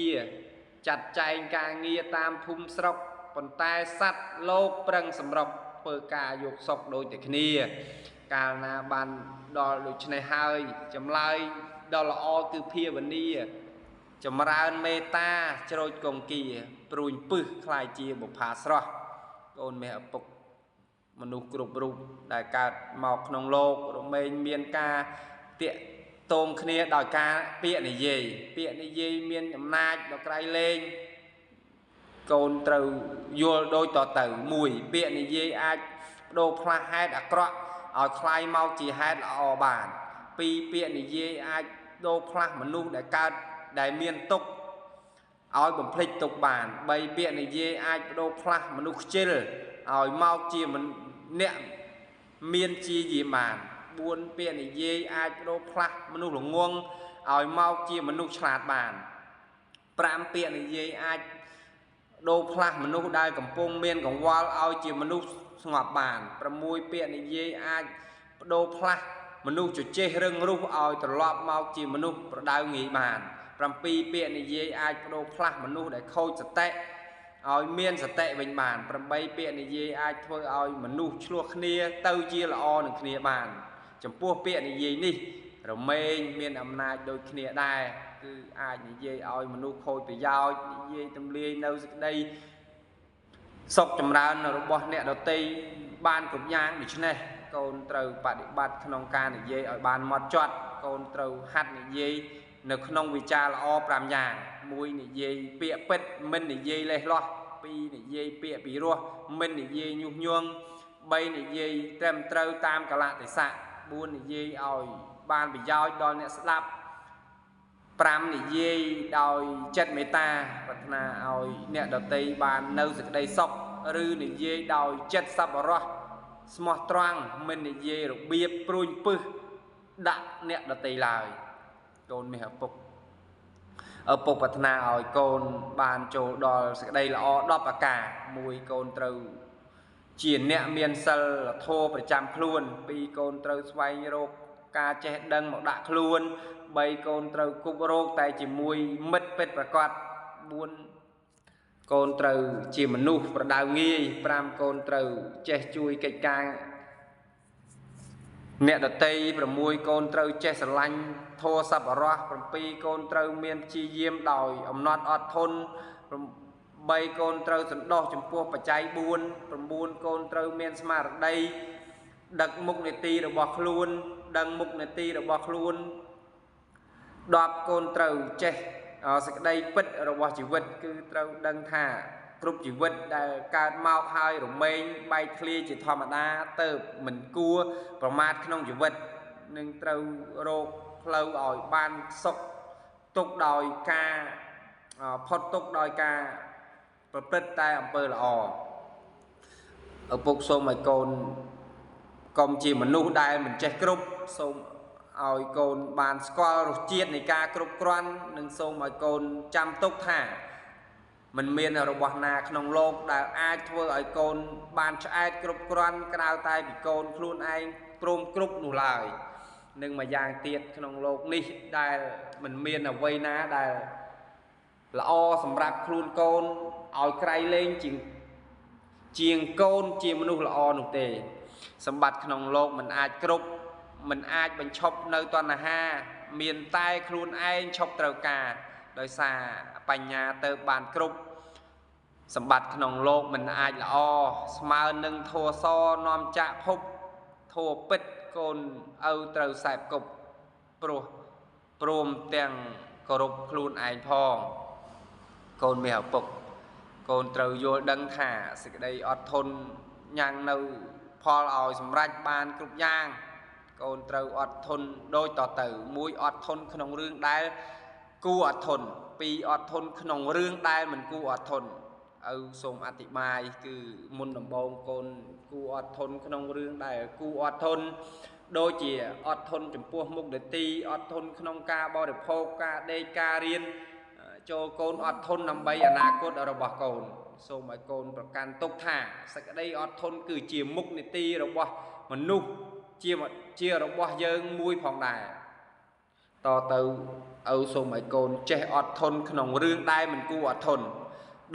[SPEAKER 1] จัดใจการเงียตามภูมิสรกปนตายสัตว์โลกเปรังสำรกเปิดกายกศกโดยแต่คณีการนาบันดอลุชในไฮจำเลยดอลอคือเพียวันนี้จะมาราเมตาโจรกงกีปรุยปึกคลายจีบุพาสระโอนเมปกมนุษย์กรุบรูปได้การหมอกนองโลกโรเมนเมียนกาเตะโตมคเนียดอยกาเปียในเย่เปียในเย่เมียนอำนาจดอกไกรเลงโกนตรูยัวโดยต่อเต่ามุยเปียในเย่อาโดพลาให้ดักเกาะเอาคลายเมาจีให้ละอบานปีเปียในเย่อาโดพลามนุษย์ได้การได้เมียนตกเอาบ่มพลิกตกบานใบเปียในเย่อาโดพลามนุษย์เจลเอาเมาจีมันเนี่ยเมียนจียีบานบุญเปียในเย่อาโดพลามนุษย์หลงงวงเอาเมาจีมนุษย์ฉลาดบานปรามเปียในเย่อาโดพลามนุษย์ได้กับปงเมียนของวอลเอาจีมนุษย์สงบบานประมวยเปียในเย่อาโดพลามนุษย์จุดเจริญรูปเอาตลอดมาจีมนุษย์ประดาวงีบานปรำปีเปียในเย่อาโดพลามนุษย์ได้เข้าสเตะเอาเมียนสเตะเป็นบานปรำใบเปียในเย่อาเพื่อเอามนุษย์ชั่วคเนียเต้าเจียละอหนึ่งคเนียบานจำพวกเปียในเย่นี่เราเมียนอำนาจโดยคเนียได้คืออาในเย่เอามนุษย์โคยไปยาวเย่ตำเลียเนาสักได้ศกจำรานเราบอกเนี่ยเราตีบ้านกบยางดิฉันเนี่ยโกนตรูปฏิบัติขนมการในเย่เอาบานมอดจอดโกนตรูหัดในเย่ในขนมวิจารละอปรามยางมวยในเย่เปียเป็ดมันในเย่เลยล้อปีในเย่เปียปีรัวมันในเย่ยุกยวงใบในเย่เต็มตรูตามกะละติสะบุญในเย่เอาบานไปยาวดอนเนี่ยสลับปรามในเย่ดอยจัดเมตาพัฒนาเอาเนี่ยดอตีบานเนื้อสักได้ซอกหรือในเย่ดอยจัดซับรอสมอตรังมันในเย่รเบียบปรุยปึดักเนี่ยดอตีลายโดนไม่หับปก ở bộ bát na ở côn bàn chỗ đò sẽ đây là o đọp à cả mùi côn trâu triển nẹ miền sân là thô phải chạm luôn pi côn trâu xoay rô ca che đăng một đạ luôn bay côn trâu cục rô tay chỉ mùi mất bết và quạt buôn côn trâu chỉ mà nụ và đào nghi pram côn trâu che chui cây ca nẹ đợt tây và mùi côn trâu che sờ lanh thô sập ở roa và pi côn trâu miền chi diêm đòi ẩm nọt ọt thôn bay côn trâu sẵn đo chấm pua và cháy buôn côn trâu miền smart đây đặc mục này ti được bọc luôn đăng mục này ti được bọc luôn đọp côn trâu che sẽ đây bích rồi bọc chỉ vật cứ trâu đăng thả group chỉ vật đã cả mau hai rồi mình bay clear chỉ thò mà đa từ mình cua và mát không chỉ vật nên trâu rô lâu ở ban sốc tục đòi ca phật tục đòi ca và bích tay ẩm bơ là ở bục sô mày côn công chỉ mà nụ đai mình check group xong rồi côn bàn squad rồi chiết này ca group quan nên xong rồi côn chăm túc thả mình miền ở bậc naក្នុងលោកដែលអាចធ្វើឲ្យកូនបានឆ្អែតគ្រប់គ្រាន់ក្រៅតែពីកូនខ្លួនឯងព្រមគ្រប់នោះឡើយនឹងមួយយ៉ាងទៀតក្នុងលោកនេះដែលមិនមានអ្វីណាដែលល្អសម្រាប់ខ្លួនកូនឲ្យក្រៃលែងជាងកូនជាមនុស្សល្អនោះទេសម្បត្តិក្នុងលោកមិនអាចគ្រប់មិនអាចបញ្ឈប់នៅតណ្ហាមានតែខ្លួនឯងឈប់ត្រូវការដោយសារបញ្ញាទៅបានគ្រប់សម្បត្តិក្នុងលោកមិនអាចល្អស្មើនឹងធัวសនាំចាក់ភពធัวពិតកូនឪត្រូវសែបគប់ព្រោះព្រមទាំងគោរពខ្លួនឯងផងកូនមានឪពុកកូនត្រូវយល់ដឹងថាសេចក្តីអត់ធន់ញ៉ាំងនៅផលឲ្យសម្រេចបានគ្រប់យ៉ាងកូនត្រូវអត់ធន់ដូចតទៅមួយអត់ធន់ក្នុងរឿងដែលគួរអត់ធន់ពីរអត់ធន់ក្នុងរឿងដែលមិនគួរអត់ធន់ឪសូមអធិប្បាយគឺមុនដំបូងកូនគួរអត់ធន់ក្នុងរឿងដែលគួរអត់ធន់ដូចជាអត់ធន់ចំពោះមុខនទីអត់ធន់ក្នុងការបរិភោគការដេកការរៀនចូលកូនអត់ធន់ដើម្បីអនាគតរបស់កូនសូមឲ្យកូនប្រកាន់ទុកថាសេចក្តីអត់ធន់គឺជាមុខនទីរបស់មនុស្សជារបស់យើងមួយផងដែរតទៅឪសូមឲ្យកូនចេះអត់ធន់ក្នុងរឿងដែលមិនគួរអត់ធន់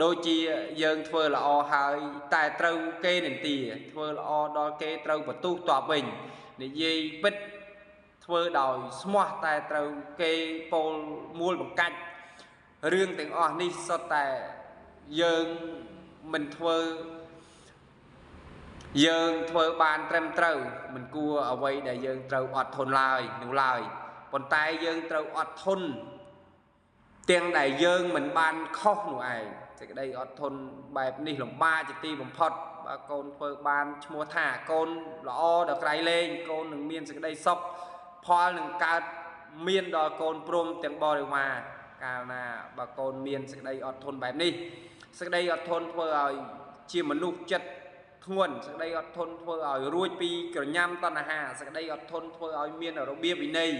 [SPEAKER 1] ដូចជាយើងធ្វើល្អហើយតែត្រូវគេនិន្ទាធ្វើល្អដល់គេត្រូវបន្ទុះតបវិញនិយាយពិតធ្វើដោយស្មោះតែត្រូវគេពោលមួលបង្កាច់រឿងទាំងអស់នេះសុទ្ធតែយើងមិនយើងធ្វើបានត្រឹមត្រូវមិនគួរអ្វីដែលយើងត្រូវអត់ធន់ឡើយនោះឡើយប៉ុន្តែយើងត្រូវអត់ធន់ទាំងដែលយើងមិនបានខុសនោះឯងសេចក្តីអត់ធន់បែបនេះលំបាកជាទីបំផុតបើកូនធ្វើបានឈ្មោះថាកូនល្អដល់ក្រៃលែងកូននឹងមានសេចក្តីសុខផលនឹងកើតមានដល់កូនព្រមទាំងបរិវារកាលណាបើកូនមានសេចក្តីអត់ធន់បែបនេះសេចក្តីអត់ធន់ធ្វើឲ្យជាមនុស្សចិត្តធ្ងន់សេចក្តីអត់ធន់ធ្វើឲ្យរួចពីក្រញាំតណ្ហាសេចក្តីអត់ធន់ធ្វើឲ្យមានរបៀបវិន័យ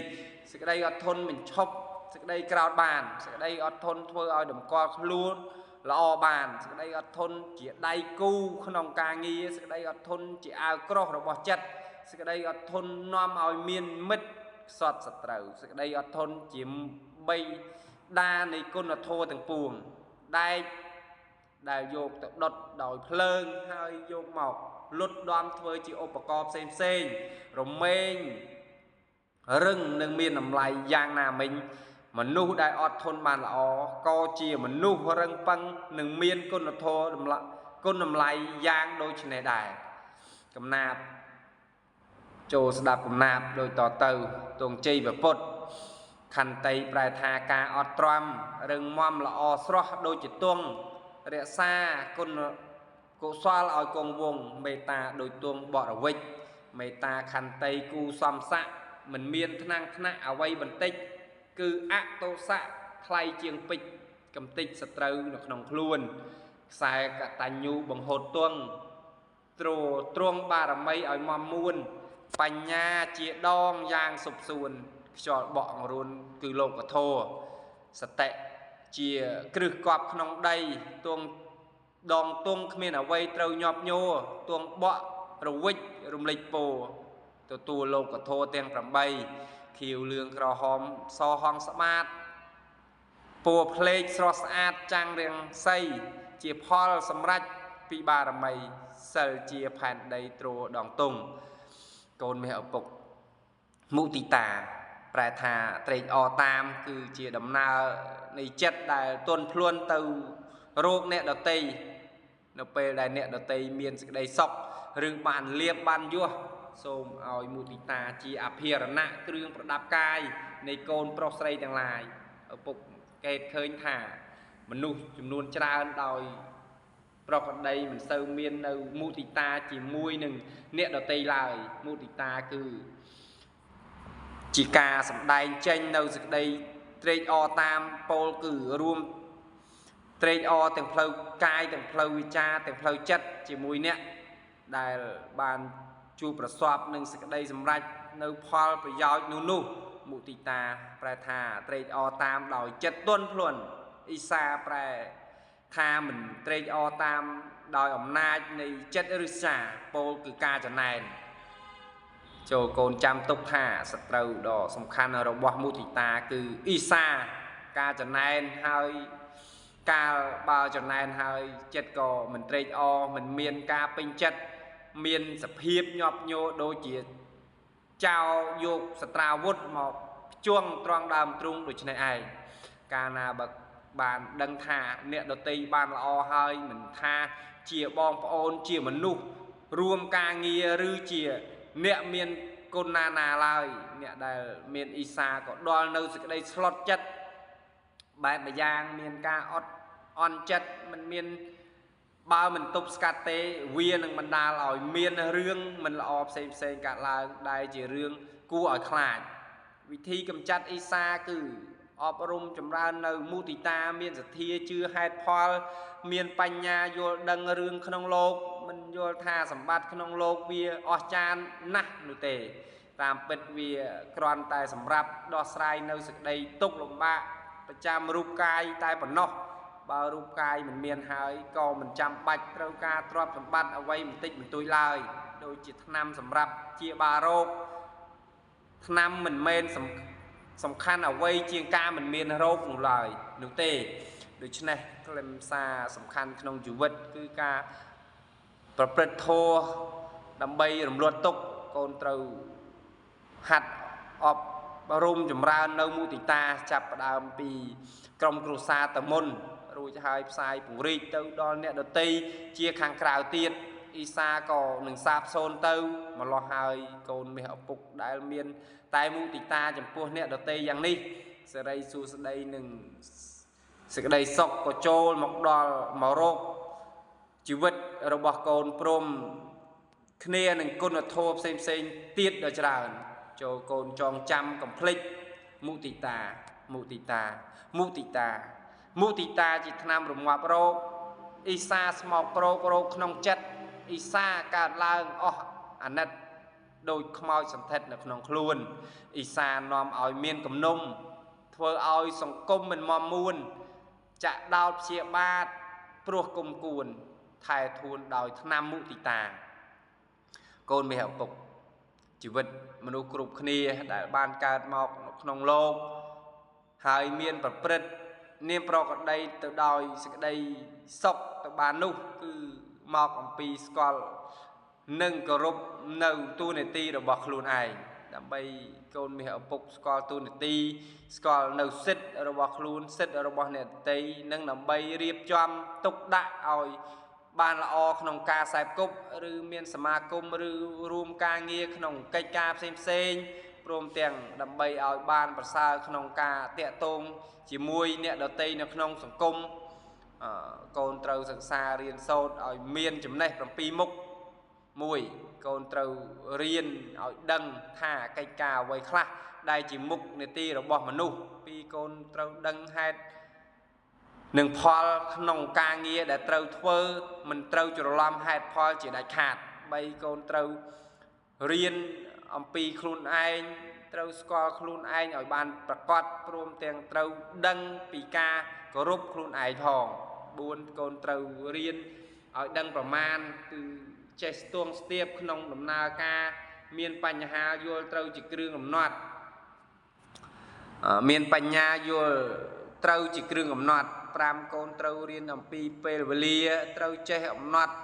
[SPEAKER 1] សេចក្តីអត់ធន់មិនឈប់សេចក្តីក្រោធបានសេចក្តីអត់ធន់ធ្វើឲ្យតម្កល់ខ្លួនល្អបានសេចក្តីអត់ធន់ជាដៃគូក្នុងការងារសេចក្តីអត់ធន់ជាអាវក្រោះរបស់ចិត្តសេចក្តីអត់ធន់នាំឲ្យមានមិត្តខ្សត់សត្រូវសេចក្តីអត់ធន់ជាបីដានៃគុណធម៌ទាំងពួងដែលយកទៅដុតដោយភ្លើងហើយយកមកលុតដំធ្វើជាឧបករណ៍ផ្សេងរមែងរឹងនឹងមានតម្លៃយ៉ាងណាមិញមនុស្សដែលអត់ធន់បានល្អក៏ជាមនុស្សរឹងប៉ឹងនឹងមានគុណធម៌គុណតម្លៃយ៉ាងដូចនេះដែរកំណាព្យចូលស្ដាប់កំណាព្យដូចតទៅទងជ័យពុទ្ធខន្តីប្រែថាការអត់ទ្រាំរឹងមាំល្អស្រស់ដូចជាទង់រក្សាគុណកុសលឲ្យគង់វង្សមេត្តាដោយទង់បរិវិច្ចមេត្តាខន្តីគូសំស័កមិនមានថ្នាក់អ្វីបន្តិចគឺអតោសៈថ្លៃជាងពេជ្រកំតិចសត្រូវនៅក្នុងខ្លួនខ្សែកតញ្ញូបង្ហូតទង់ទ្រង់បារមីឲ្យមមមួនបញ្ញាជាដងយ៉ាងសុបសួនខ្យល់បក់អង្រួនគឺលោកធម៌សតិ chia krư cọpក្នុងដី tuông đòn tung khmien ở vây trâu nhọp nhô tuông bọ rồi vích rung lịch bồ tua lô của thô tiền cầm bay khiêu lương cỏ hòm so hong sạ mát bùa plei sọ sạt trang riêng xây chia Paul sầm rách pi ba rầm mây sờ chia phản đầy trồ đòn tung côn mẹ ở bục mụ tì tàปลาย thà trade o tam គឺជាដំណើរនៃចិត្តដែលទន់ភ្លន់ទៅរោគអ្នកដតីនៅពេលដែលអ្នកដតីមានសេចក្តីសុខឬបានលៀបបានយោះសូមឲ្យមុទិតាជាអភិរណៈគ្រឿងប្រដាប់កាយនៃកូនប្រុសស្រីទាំងឡាយឪពុកកេតឃើញថាមនុស្សចំនួនច្រើនដោយប្រកបដីមិនសូវមាននៅមុទិតាជាមួយនឹងអ្នកដតីឡើយមុទិតាគឺជាការសម្ដែងចេញនៅសេចក្តីត្រេកអរតាមពោលគឺរួមត្រេកអរទាំងផ្លូវកាយទាំងផ្លូវវិចារទាំងផ្លូវចិត្តជាមួយអ្នកដែលបានជួបប្រសពនឹងសេចក្តីសម្រេចនៅផលប្រយោជន៍នោះមុទិតាប្រែថាត្រេកអរតាមដោយចិត្តទន់ភ្លន់អ៊ីសាប្រែថាមិនត្រេកអរតាមដោយអំណាចនៃចិត្តឬសាពោលគឺការចំណែនចូលកូនចាំទុកថាសត្រូវដ៏សំខាន់របស់មុទិតាគឺអ៊ីសាការចំណែនហើយកាលបើចំណែនហើយចិត្តក៏មិនត្រេកអរមិនមានការពេញចិត្តមានសភាពញាប់ញ័រដូចជាចោលយកសត្រាវុធមកជួងត្រង់ដើមទ្រូងដូច្នេះឯងកាលណាបើបានដឹងថាអ្នកដតីបានល្អហើយមិនថាជាបងប្អូនជាមនុស្សរួមការងារឬជាអ្នកមានគុណណាឡើយអ្នកដែលមានអ៊ីសាក៏ដល់នៅសេចក្តីស្លុតចិត្តបែបយ៉ាងមានការអន់ចិត្តមិនមានបើមិនទប់ស្កាត់ទេវានឹងបណ្ដាលឲ្យមានរឿងមិនល្អផ្សេងកាត់ឡើងដែលជារឿងគួរឲ្យខ្លាចវិធីកម្ចាត់អ៊ីសាគឺអប់រំចម្រើននៅមុទិតាមានសទ្ធាជឿហេតុផលមានបញ្ញាយល់ដឹងរឿងក្នុងលោកមិនយល់ថាសម្បត្តិក្នុងលោកវាអស្ចារ្យណាស់នោះទេតាមពិតវាគ្រាន់តែសម្រាប់ដោះស្រាយនៅសេចក្តីទុក្ខលំបាកប្រចាំរូបកាយតែប៉ុណ្ណោះបើរូបកាយមិនមានហើយក៏មិនចាំបាច់ត្រូវការទ្រព្យសម្បត្តិអ្វីបន្តិចបន្តួចឡើយដូចជាថ្នាំសម្រាប់ជាបារោគថ្នាំមិនមែនសំខាន់អ្វីជាងការមិនមានរោគនោះឡើយនោះទេដូច្នេះខ្លឹមសារសំខាន់ក្នុងជីវិតគឺការប្រព្រឹត្តធម៌ដើម្បីរំលត់ទុក្ខកូនត្រូវហាត់អប់រំចម្រើននៅមុទិតាចាប់ផ្ដើមពីក្រុមគ្រួសារតមុនរួចហើយផ្សាយពង្រីកទៅដល់អ្នកដតីជាខាងក្រៅទៀតអ៊ីសាក៏នឹងសាបសូន្យទៅម្លោះហើយកូនមាសឪពុកដែលមានតែមុទិតាចំពោះអ្នកដតីយ៉ាងនេះសេរីសួស្តីនឹងសេចក្តីសុខក៏ចូលមកដល់មករកជីវិតរបស់កូនព្រមគ្នានឹងគុណធម៌ផ្សេងទៀតដ៏ច្រើនចូលកូនចងចាំកំភ្លេចមុទិតាជាថ្នាំរងាប់រោគអ៊ីសាស្មោកគ្រោករោគក្នុងចិត្តអ៊ីសាកើតឡើងអស់អាណិតដោយខ្មោចសន្ធិដ្ឋនៅក្នុងខ្លួនអ៊ីសានាំឲ្យមានគំនុំធ្វើឲ្យសង្គមមិនមមមួនចាក់ដោតព្យាបាទព្រោះគុំគួនថែធួនដោយថ្នាំមុទិតាកូនមាសឪពុកជីវិតមនុស្សគ្រប់គ្នាដែលបានកើតមកក្នុងលោកហើយមានប្រព្រឹត្តនាមប្រកដីទៅដោយសេចក្តីសុខទៅបាននោះគឺមកអំពីស្គាល់និងគោរពនៅទូនាទីរបស់ខ្លួនឯងដើម្បីកូនមាសឪពុកស្គាល់ទូនាទីស្គាល់នៅសិទ្ធិរបស់ខ្លួនសិទ្ធិរបស់អ្នកដទៃនិងដើម្បីរៀបចំទុកដាក់ឲ្យបានល្អក្នុងការខ្សែគប់ឬមានសមាគមឬរួមការងារក្នុងកិច្ចការផ្សេងព្រមទាំងដើម្បីឲ្យបានប្រសើរក្នុងការតាក់ទងជាមួយអ្នកដទៃនៅក្នុងសង្គមកូនត្រូវសិក្សារៀនសូត្រឲ្យមានចំណេះ7មុខ1កូនត្រូវរៀនឲ្យដឹងថាកិច្ចការអ្វីខ្លះដែលជាមុខនីតិរបស់មនុស្ស2កូនត្រូវដឹងហេតុនិងផលក្នុងការងារដែលត្រូវធ្វើមិនត្រូវច្រឡំហេតុផលជាដាច់ខាត3កូនត្រូវរៀនអំពីខ្លួនឯងត្រូវស្គាល់ខ្លួនឯងឲ្យបានប្រកបព្រមទាំងត្រូវដឹងពីការ có rút khuôn ai thòng buôn con trâu riêng ở đăngប្រមាណគឺចេះស្ទង់ស្ទាបក្នុងដំណើរការមានបញ្ហាយល់ត្រូវជាគ្រឿងកំណត់មានបញ្ញាយល់ត្រូវជាគ្រឿងកំណត់5កូនត្រូវរៀនអំពីពេលវេលាត្រូវចេះអំណត់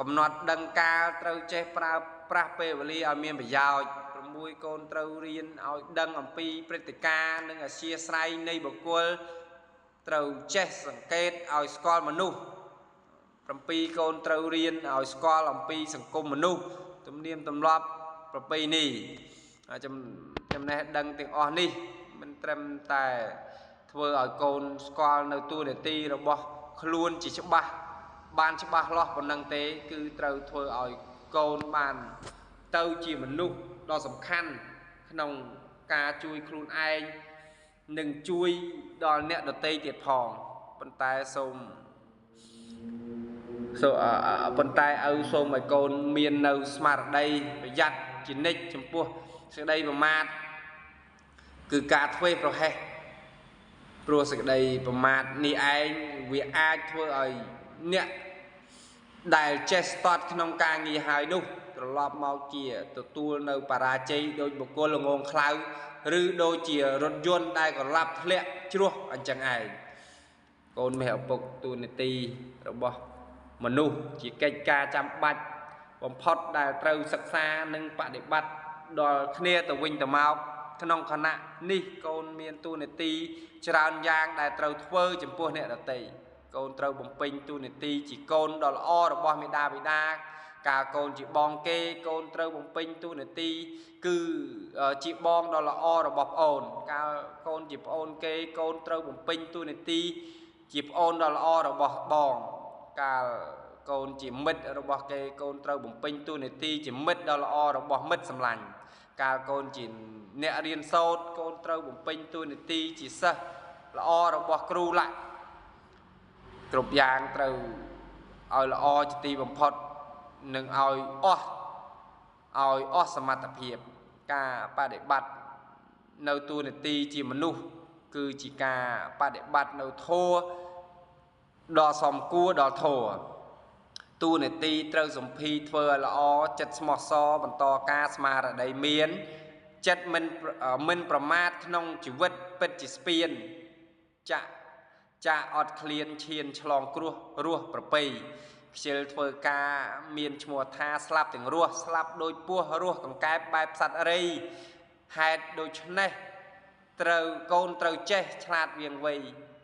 [SPEAKER 1] កំណត់ដឹងកាលត្រូវចេះប្រើប្រាស់ពេលវេលាឲ្យមានប្រយោជន៍6កូនត្រូវរៀនឲ្យដឹងអំពីព្រឹត្តិការណ៍និងអធ្យាស្រ័យនៃបុគ្គលត្រូវចេះសង្កេតឲ្យស្គាល់មនុស្ស7កូនត្រូវរៀនឲ្យស្គាល់អំពីសង្គមមនុស្សទំនៀមទម្លាប់ប្រពៃណីចំណេះដឹងទាំងអស់នេះមិនត្រឹមតែធ្វើឲ្យកូនស្គាល់នៅតួនាទីរបស់ខ្លួនជាច្បាស់បានច្បាស់លាស់ប៉ុណ្ណឹងទេគឺត្រូវធ្វើឲ្យកូនបានទៅជាមនុស្សដ៏សំខាន់ក្នុងការជួយខ្លួនឯងនិងជួយដល់អ្នកដទៃទៀតផងប៉ុន្តែសូមឲ្យកូនមាននៅស្មារតីប្រយ័ត្នជានិច្ចចំពោះសេចក្តីប្រមាទគឺការធ្វេសប្រហែសព្រោះសេចក្តីប្រមាទនេះឯងវាអាចធ្វើឲ្យអ្នកដែលចេះស្ទាត់ក្នុងការងារហើយនោះត្រឡប់មកជាទទួលនៅបរាជ័យដោយបុគ្គលល្ងងខ្លៅឬដូចជារថយន្តដែលក្រឡាប់ធ្លាក់ជ្រោះអញ្ចឹងឯងកូនមេឪពុកតួនាទីរបស់មនុស្សជាកិច្ចការចាំបាច់បំផុតដែលត្រូវសិក្សានិងបដិបត្តិដល់គ្នាទៅវិញទៅមកក្នុងខណៈនេះកូនមានតួនាទីច្រើនយ៉ាងដែលត្រូវធ្វើចំពោះអ្នកដទៃកូនត្រូវបំពេញតួនាទីជាកូនដ៏ល្អរបស់មេដាបិតាកាលកូនជាបងគេកូនត្រូវបំពេញតួនាទីគឺជាបងដ៏ល្អរបស់ប្អូនកាលកូនជាប្អូនគេកូនត្រូវបំពេញតួនាទីជាប្អូនដ៏ល្អរបស់បងកាលកូនជាមិត្តរបស់គេកូនត្រូវបំពេញតួនាទីជាមិត្តដ៏ល្អរបស់មិត្តសម្លាញ់កាលកូនជាអ្នករៀនសូត្រកូនត្រូវបំពេញតួនាទីជាសិស្សល្អរបស់គ្រូឡាក់គ្រប់យ៉ាងត្រូវឲ្យល្អជាទីបំផុតនិងឲ្យអស់សមត្ថភាពការបដិបត្តិនៅតួនាទីជាមនុស្សគឺជាការបដិបត្តិនៅធម៌ដ៏សមគួរដល់ធម៌តួនាទីត្រូវសម្ភារធ្វើឲ្យល្អចិត្តស្មោះសរបន្តការស្មារតីមានចិត្តមិនប្រមាទក្នុងជីវិតពិតជាស្ពានចាក់អត់ឃ្លានឈានឆ្លងគ្រោះរស់ប្រពៃខ្ជិលធ្វើការមានឈ្មោះថាស្លាប់ទាំងរស់ស្លាប់ដោយពស់រស់កង្កែបបែបសត្វរីហេតុដូច្នេះកូនត្រូវចេះឆ្លាតវៀងវៃ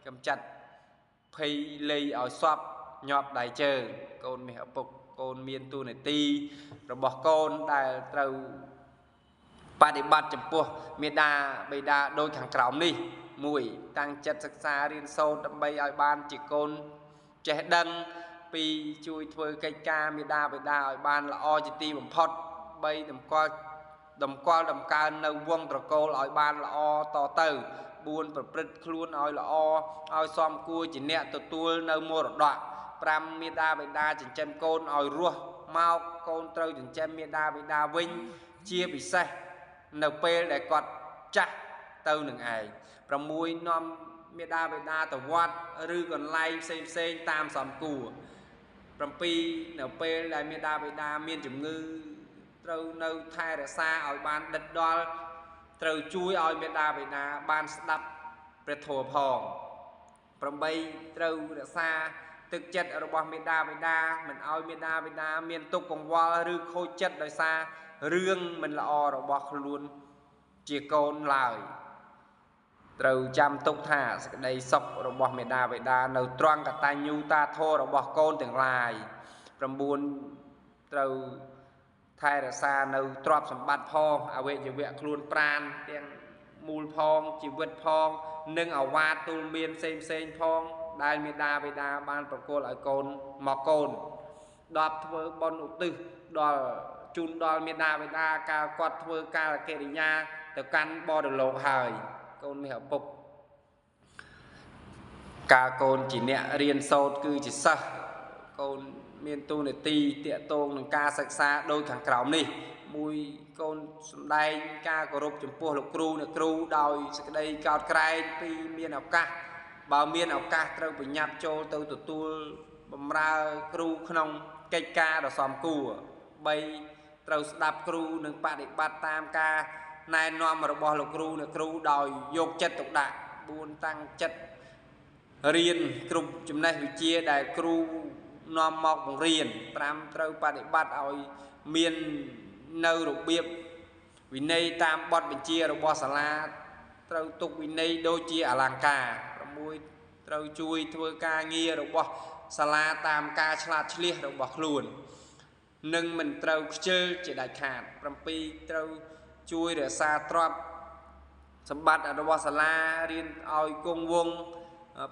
[SPEAKER 1] កំចាត់ភ័យលៃឲ្យសពញាប់ដៃជើងកូនមាសឪពុកកូនមានតួនាទីរបស់កូនដែលត្រូវបដិបត្តិចំពោះមេដាបិតាដូចខាងក្រោមនេះ1តាំងចិត្តសិក្សារៀនសូត្រដើម្បីឲ្យបានជាកូនចេះដឹង2ជួយធ្វើកិច្ចការមេដាបិតាឲ្យបានល្អជាទីបំផុត3តម្កល់ដំកើងនៅវង្សត្រកូលឲ្យបានល្អតទៅ4ប្រព្រឹត្តខ្លួនឲ្យល្អឲ្យសមគួរជាអ្នកទទួលនៅមរតក5មេដាបិតាចិញ្ចឹមកូនឲ្យរស់មកកូនត្រូវចិញ្ចឹមមេដាបិតាវិញជាពិសេសនៅពេលដែលគាត់ចាស់ទៅនឹងឯង6នាំមេដាបិតាទៅវត្តឬកន្លែងផ្សេងតាមសមគួរ7នៅពេលដែលមេដាបិតាមានជំងឺត្រូវនៅថែរក្សាឲ្យបានដិតដល់ត្រូវជួយឲ្យមេដាបិតាបានស្ដាប់ព្រះធម៌ផង8ត្រូវរក្សាទឹកចិត្តរបស់មេដាបិតាមិនឲ្យមេដាបិតាមានទុក្ខកង្វល់ឬខូចចិត្តដោយសាររឿងមិនល្អរបស់ខ្លួនជាកូនឡើយត្រូវចាំទុកថាសេចក្តីសុខរបស់មេដាបិតានៅត្រង់កតញ្ញូតាធម៌របស់កូនទាំងឡាយ9ត្រូវថែរក្សានៅទ្រព្យសម្បត្តិផងអវយវៈខ្លួនប្រាណទាំងមូលផងជីវិតផងនិងអវាទទូលមានផ្សេងផងដែលមេដាបិតាបានប្រគល់ឲ្យកូនមកកូន10ធ្វើបុណ្យឧទ្ទិសដល់ជូនដល់មេដាបិតាកាលគាត់ធ្វើកាលកិរិយាទៅកាន់បរលោកហើយកូនមាសឪពុកកាលកូនជាអ្នករៀនសូត្រគឺជាសិស្សកូនមានតួនាទីតាក់ទងនឹងការសិក្សាដោយខាងក្រោមនេះ1កូនសម្ដែងការគោរពចំពោះលោកគ្រូអ្នកគ្រូដោយសេចក្តីកោតក្រែង2មានឱកាស បើមានឱកាសត្រូវប្រញាប់ចូលទៅទទួលបម្រើគ្រូក្នុងកិច្ចការដ៏សមគួរ 3 ត្រូវស្ដាប់គ្រូនិងបដិបត្តិតាមការណែនាំរបស់លោកគ្រូអ្នកគ្រូដោយយកចិត្តទុកដាក់ 4 តាំងចិត្តរៀនគ្រប់ចំណេះវិជ្ជាដែលគ្រូនាំមកបង្រៀន 5 ត្រូវបដិបត្តិឲ្យមាននៅរបៀបវិន័យតាមបទបញ្ជារបស់សាលាត្រូវទុកវិន័យដូចជាអលង្ការ 6 ត្រូវជួយធ្វើការងាររបស់សាលាតាមការឆ្លាតឆ្លៀសរបស់ខ្លួននិងមិនត្រូវខ្ជិលជាដាច់ខាត 7 ត្រូវជួយរក្សាទ្រព្យសម្បត្តិរបស់សាលារៀនឲ្យគង់វង្ស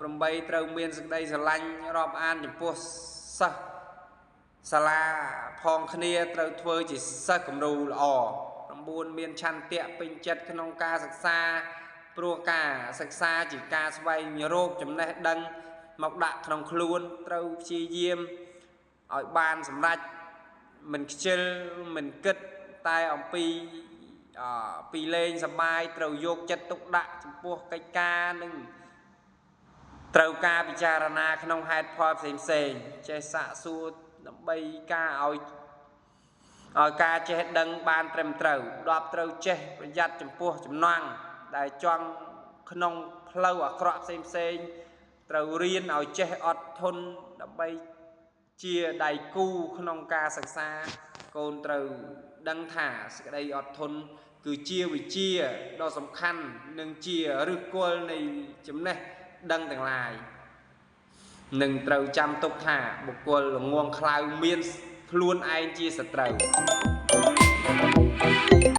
[SPEAKER 1] 8 ត្រូវមានសេចក្តីស្រឡាញ់រាប់អានចំពោះសិស្សសាលាផងគ្នាត្រូវធ្វើជាសិស្សគំរូល្អ 9 មានឆន្ទៈពេញចិត្តក្នុងការសិក្សាព្រោះការសិក្សាជាការស្វែងរកចំណេះដឹងមកដាក់ក្នុងខ្លួនត្រូវព្យាយាមឲ្យបានសម្រេចមិនខ្ជិលមិនគិតតែអំពីលេងសប្បាយត្រូវយកចិត្តទុកដាក់ចំពោះកិច្ចការនិងត្រូវការពិចារណាក្នុងហេតុផលផ្សេងៗចេះសាកសួរដើម្បីការឲ្យការចេះដឹងបានត្រឹមត្រូវ 10 ត្រូវចេះប្រយ័ត្នចំពោះចំណងដែលចង់ក្នុងផ្លូវអាក្រក់ផ្សេងៗត្រូវរៀនឲ្យចេះអត់ធន់ដើម្បីជាដៃគូក្នុងការសិក្សាកូនត្រូវដឹងថាសេចក្តីអត់ធន់គឺជាវិជ្ជាដ៏សំខាន់និងជាឫសគល់នៃចំណេះដឹងទាំងឡាយនឹងត្រូវចាំទុកថាបុគ្គលល្ងងខ្លៅមានខ្លួនឯងជាសត្រូវ